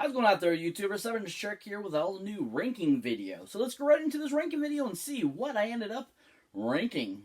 How's it going out there, YouTuber? Cyberneticshark here with all the new ranking video. So let's go right into this ranking video and see what I ended up ranking.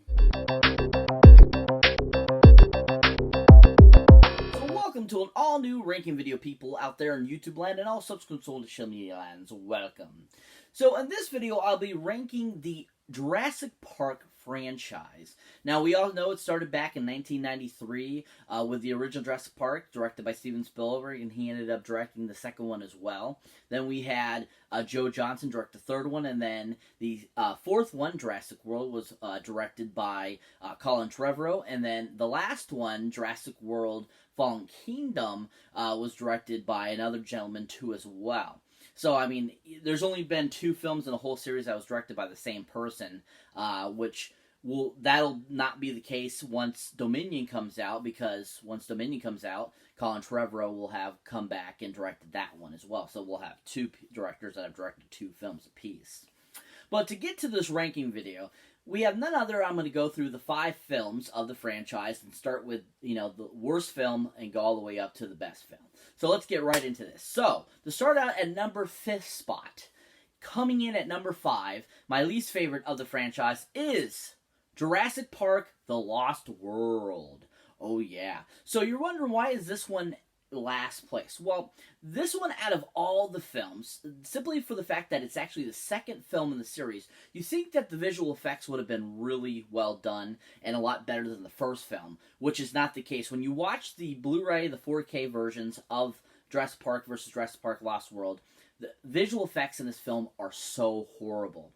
So welcome to an all-new ranking video, people out there in YouTube land and all subsequent social media lands. Welcome. So in this video, I'll be ranking the Jurassic Park franchise. Now, we all know it started back in 1993 with the original Jurassic Park, directed by Steven Spielberg, and he ended up directing the second one as well. Then we had Joe Johnston direct the third one, and then the fourth one, Jurassic World, was directed by Colin Trevorrow, and then the last one, Jurassic World Fallen Kingdom, was directed by another gentleman too as well. So, I mean, there's only been 2 films in the whole series that was directed by the same person, that'll not be the case once Dominion comes out, because once Dominion comes out, Colin Trevorrow will have come back and directed that one as well. So we'll have 2 directors that have directed 2 films apiece. But to get to this ranking video, we have none other. I'm going to go through the 5 films of the franchise and start with, the worst film and go all the way up to the best film. So let's get right into this. So, to start out at number 5th spot, coming in at number 5, my least favorite of the franchise is Jurassic Park: The Lost World. Oh yeah. So you're wondering, why is this one last place? Well, this one, out of all the films, simply for the fact that it's actually the second film in the series, you think that the visual effects would have been really well done and a lot better than the first film, which is not the case. When you watch the Blu-ray, the 4K versions of Jurassic Park versus Jurassic Park Lost World, the visual effects in this film are so horrible,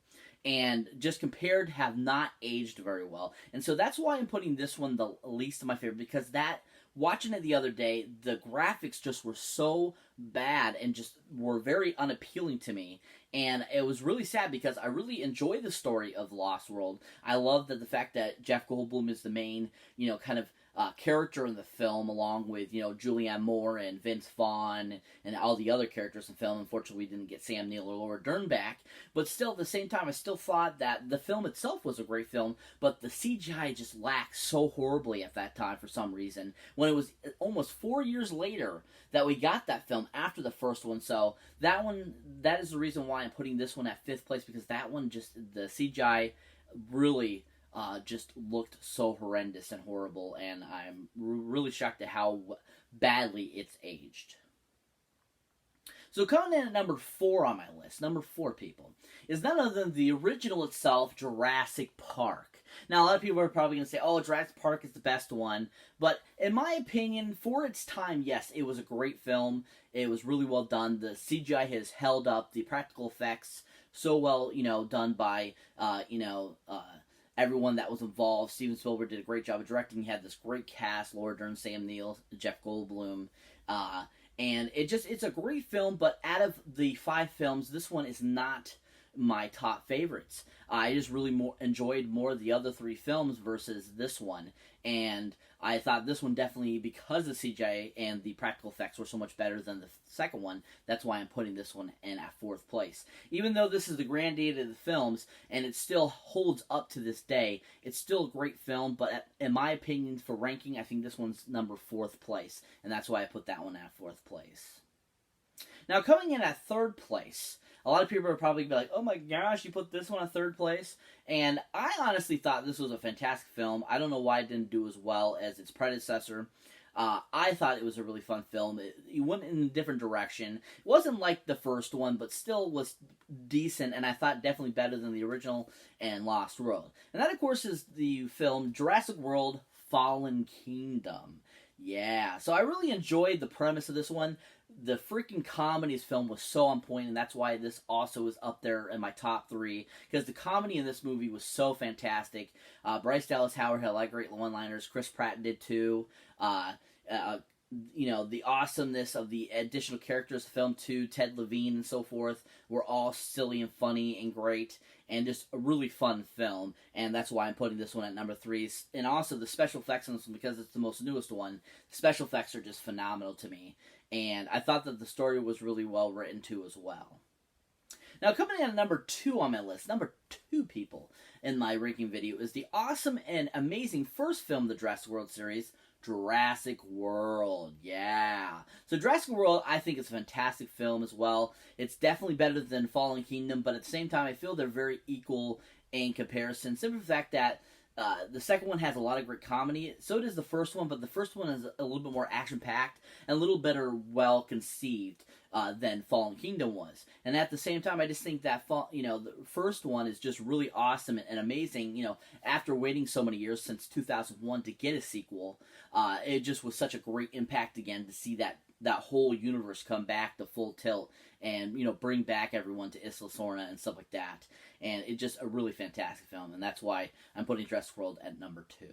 and just compared have not aged very well. And so that's why I'm putting this one the least of my favorite, because watching it the other day, the graphics just were so bad and just were very unappealing to me. And it was really sad because I really enjoy the story of Lost World. I love the fact that Jeff Goldblum is the main, kind of character in the film, along with, Julianne Moore and Vince Vaughn and all the other characters in the film. Unfortunately, we didn't get Sam Neill or Laura Dern back. But still, at the same time, I still thought that the film itself was a great film, but the CGI just lacked so horribly at that time for some reason, when it was almost 4 years later that we got that film after the first one. So that is the reason why I'm putting this one at 5th place, because that one, just the CGI really just looked so horrendous and horrible, and I'm really shocked at how badly it's aged. So coming in at number 4 on my list, number 4, people, is none other than the original itself, Jurassic Park. Now, a lot of people are probably going to say, oh, Jurassic Park is the best one, but in my opinion, for its time, yes, it was a great film. It was really well done. The CGI has held up. The practical effects so well, done by, everyone that was involved. Steven Spielberg did a great job of directing. He had this great cast: Laura Dern, Sam Neill, Jeff Goldblum, and it's a great film. But out of the 5 films, this one is not my top favorites. I just really enjoyed more of the other 3 films versus this one, and I thought this one definitely, because the CGI and the practical effects were so much better than the second one, that's why I'm putting this one in at 4th place. Even though this is the granddaddy of the films, and it still holds up to this day, it's still a great film, but in my opinion, for ranking, I think this one's number 4th place, and that's why I put that one at 4th place. Now, coming in at 3rd place, a lot of people are probably be like, oh my gosh, you put this one at 3rd place? And I honestly thought this was a fantastic film. I don't know why it didn't do as well as its predecessor. I thought it was a really fun film. It went in a different direction. It wasn't like the first one, but still was decent, and I thought definitely better than the original and Lost World. And that, of course, is the film Jurassic World Fallen Kingdom. Yeah, so I really enjoyed the premise of this one. The freaking comedy of this film was so on point, and that's why this also is up there in my top 3, because the comedy in this movie was so fantastic. Bryce Dallas Howard had a lot of great one-liners. Chris Pratt did too. The awesomeness of the additional characters of the film too, Ted Levine and so forth, were all silly and funny and great, and just a really fun film, and that's why I'm putting this one at number 3. And also the special effects in this one, because it's the most newest one, the special effects are just phenomenal to me, and I thought that the story was really well written too as well. Now, coming in at number 2 on my list, number 2, people, in my ranking video, is the awesome and amazing first film of the Jurassic World series, Jurassic World, yeah. So Jurassic World, I think, is a fantastic film as well. It's definitely better than Fallen Kingdom, but at the same time, I feel they're very equal in comparison. Simply the fact that the second one has a lot of great comedy. So does the first one, but the first one is a little bit more action-packed and a little better well-conceived than Fallen Kingdom was. And at the same time, I just think that the first one is just really awesome and amazing. After waiting so many years since 2001 to get a sequel, it just was such a great impact again to see that whole universe come back to full tilt and bring back everyone to Isla Sorna and stuff like that. And it's just a really fantastic film, and that's why I'm putting Jurassic World at number 2.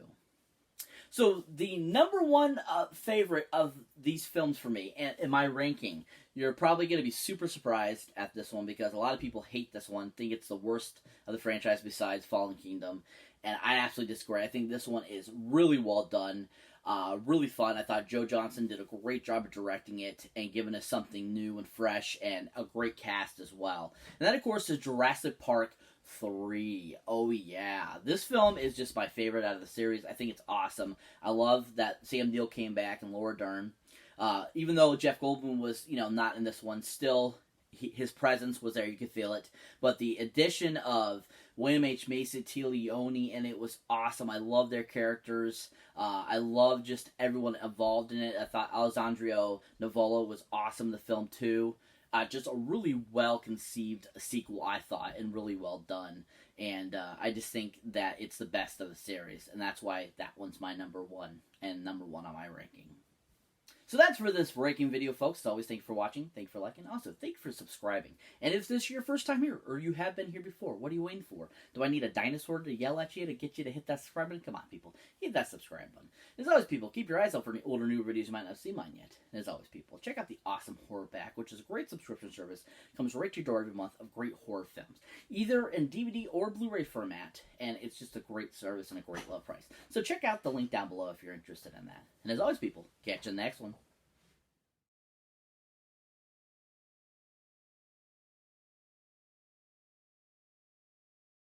So the number one favorite of these films for me, and in my ranking, you're probably going to be super surprised at this one because a lot of people hate this one, think it's the worst of the franchise besides Fallen Kingdom, and I absolutely disagree. I think this one is really well done. Really fun. I thought Joe Johnston did a great job of directing it and giving us something new and fresh and a great cast as well. And that, of course, is Jurassic Park 3. Oh, yeah. This film is just my favorite out of the series. I think it's awesome. I love that Sam Neill came back and Laura Dern. Even though Jeff Goldblum was, not in this one, still his presence was there. You could feel it. But the addition of William H. Macy, Tia Leone, and it was awesome. I love their characters. I love just everyone involved in it. I thought Alessandro Nivola was awesome in the film, too. Just a really well-conceived sequel, I thought, and really well done. And I just think that it's the best of the series. And that's why that one's my number 1 and number 1 on my ranking. So that's for this ranking video, folks. As always, thank you for watching. Thank you for liking. Also, thank you for subscribing. And if this is your first time here, or you have been here before, what are you waiting for? Do I need a dinosaur to yell at you to get you to hit that subscribe button? Come on, people. Hit that subscribe button. As always, people, keep your eyes out for any older, new videos you might not have seen mine yet. And as always, people, check out the awesome Horror Back, which is a great subscription service. Comes right to your door every month of great horror films. Either in DVD or Blu-ray format. And it's just a great service and a great low price. So check out the link down below if you're interested in that. And as always, people, catch you in the next one.